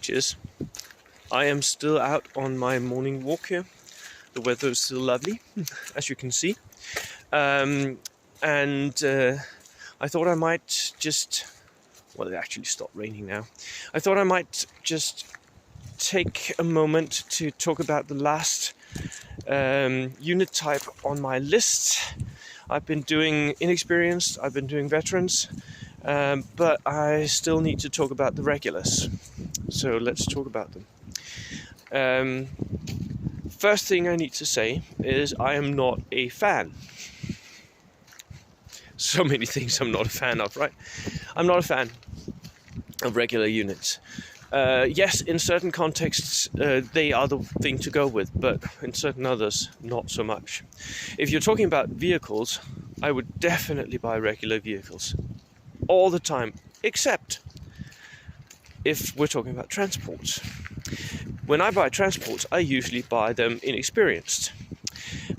which is I am still out on my morning walk here. The weather is still lovely, as you can see. I thought I might just... Well, it actually stopped raining now. I thought I might just take a moment to talk about the last unit type on my list. I've been doing inexperienced, I've been doing veterans, but I still need to talk about the regulars. So let's talk about them. First thing I need to say is I am not a fan. So many things I'm not a fan of, right? I'm not a fan of regular units. Yes, in certain contexts, they are the thing to go with, but in certain others, not so much. If you're talking about vehicles, I would definitely buy regular vehicles all the time, except if we're talking about transports. When I buy transports, I usually buy them inexperienced,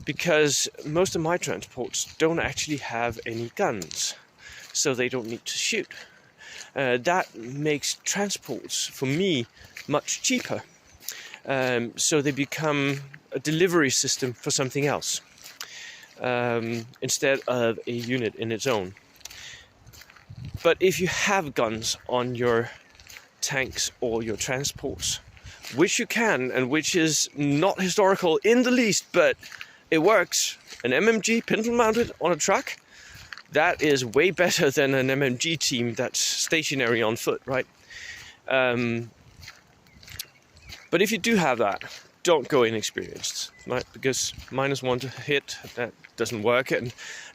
because most of my transports don't actually have any guns, so they don't need to shoot. That makes transports, for me, much cheaper. So they become a delivery system for something else, instead of a unit in its own. But if you have guns on your tanks or your transports, which you can, and which is not historical in the least, but it works, an MMG pintle mounted on a truck, that is way better than an MMG team that's stationary on foot, right? But if you do have that, don't go inexperienced, right? Because -1 to hit, that doesn't work. And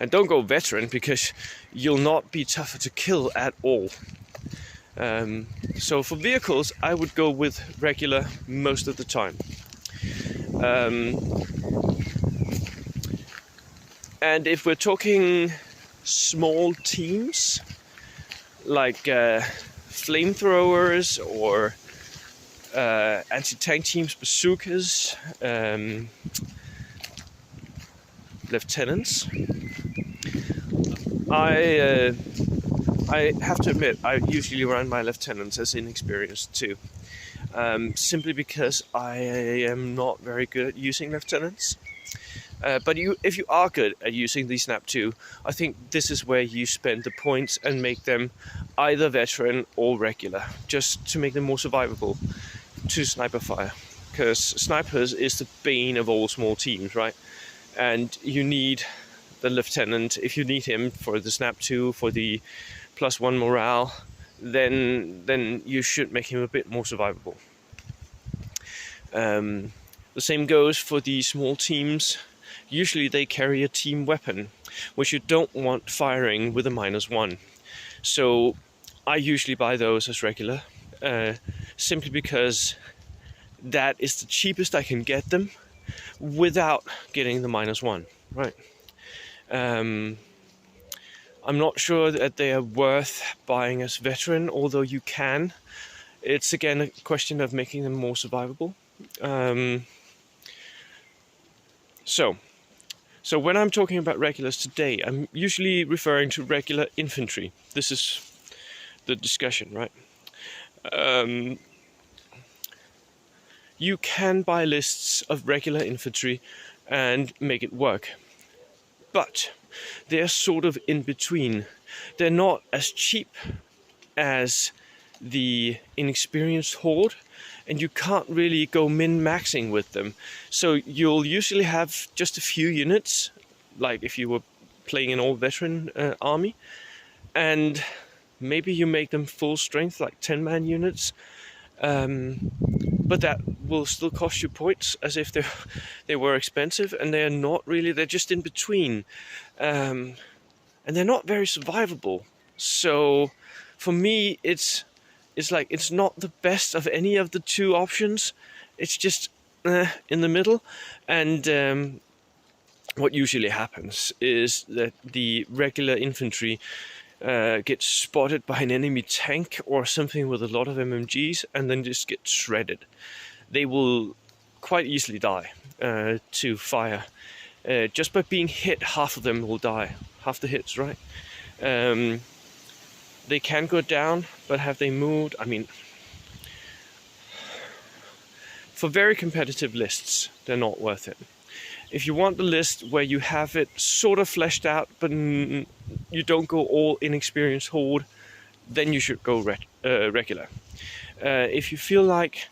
don't go veteran, because you'll not be tougher to kill at all. So for vehicles, I would go with regular most of the time. And if we're talking small teams, like flamethrowers or anti-tank teams, bazookas, lieutenants, I have to admit, I usually run my lieutenants as inexperienced too. Simply because I am not very good at using lieutenants. But if you are good at using the Snap 2, I think this is where you spend the points and make them either veteran or regular, just to make them more survivable to sniper fire. Because snipers is the bane of all small teams, right? And you need the lieutenant. If you need him for the Snap 2, for the +1 morale, then you should make him a bit more survivable. The same goes for the small teams. Usually they carry a team weapon, which you don't want firing with a -1. So I usually buy those as regular, simply because that is the cheapest I can get them without getting the -1, right? I'm not sure that they are worth buying as veteran, although you can. It's again a question of making them more survivable. So when I'm talking about regulars today, I'm usually referring to regular infantry. This is the discussion, right? You can buy lists of regular infantry and make it work. But they're sort of in between. They're not as cheap as the inexperienced horde, and you can't really go min-maxing with them. So you'll usually have just a few units, like if you were playing an all-veteran army, and maybe you make them full strength, like 10-man units, but that will still cost you points, as if they were expensive, and they're not really. They're just in between, and they're not very survivable. So for me, it's like it's not the best of any of the two options. It's just in the middle. And what usually happens is that the regular infantry gets spotted by an enemy tank or something with a lot of MMGs, and then just get shredded. They will quite easily die to fire. Just by being hit, half of them will die. Half the hits, right? They can go down, but have they moved? I mean, For very competitive lists, they're not worth it. If you want the list where you have it sort of fleshed out, but you don't go all inexperienced horde, then you should go regular. If you feel like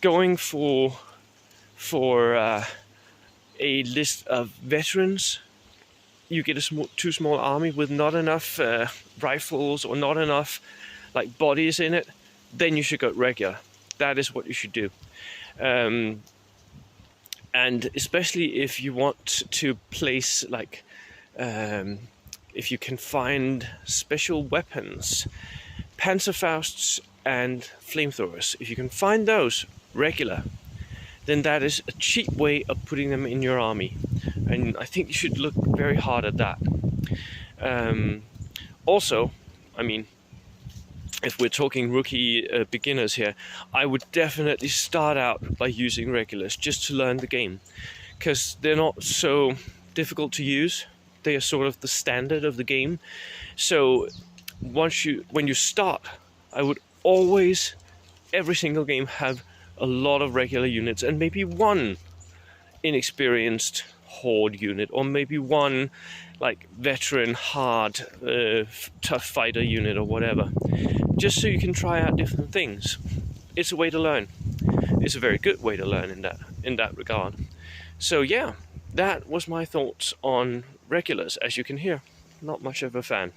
going for a list of veterans, you get a too small army with not enough rifles or not enough like bodies in it, then you should go regular. That is what you should do. And especially if you want to place like if you can find special weapons, Panzerfausts and flamethrowers, if you can find those regular, then that is a cheap way of putting them in your army, and I think you should look very hard at that. Also, I mean, if we're talking rookie beginners here, I would definitely start out by using regulars just to learn the game, because they're not so difficult to use. They are sort of the standard of the game. So when you start, I would always, every single game, have a lot of regular units and maybe one inexperienced horde unit, or maybe one like veteran hard tough fighter unit or whatever, just so you can try out different things. It's a way to learn. It's a very good way to learn in that regard. So yeah, that was my thoughts on regulars. As you can hear, not much of a fan.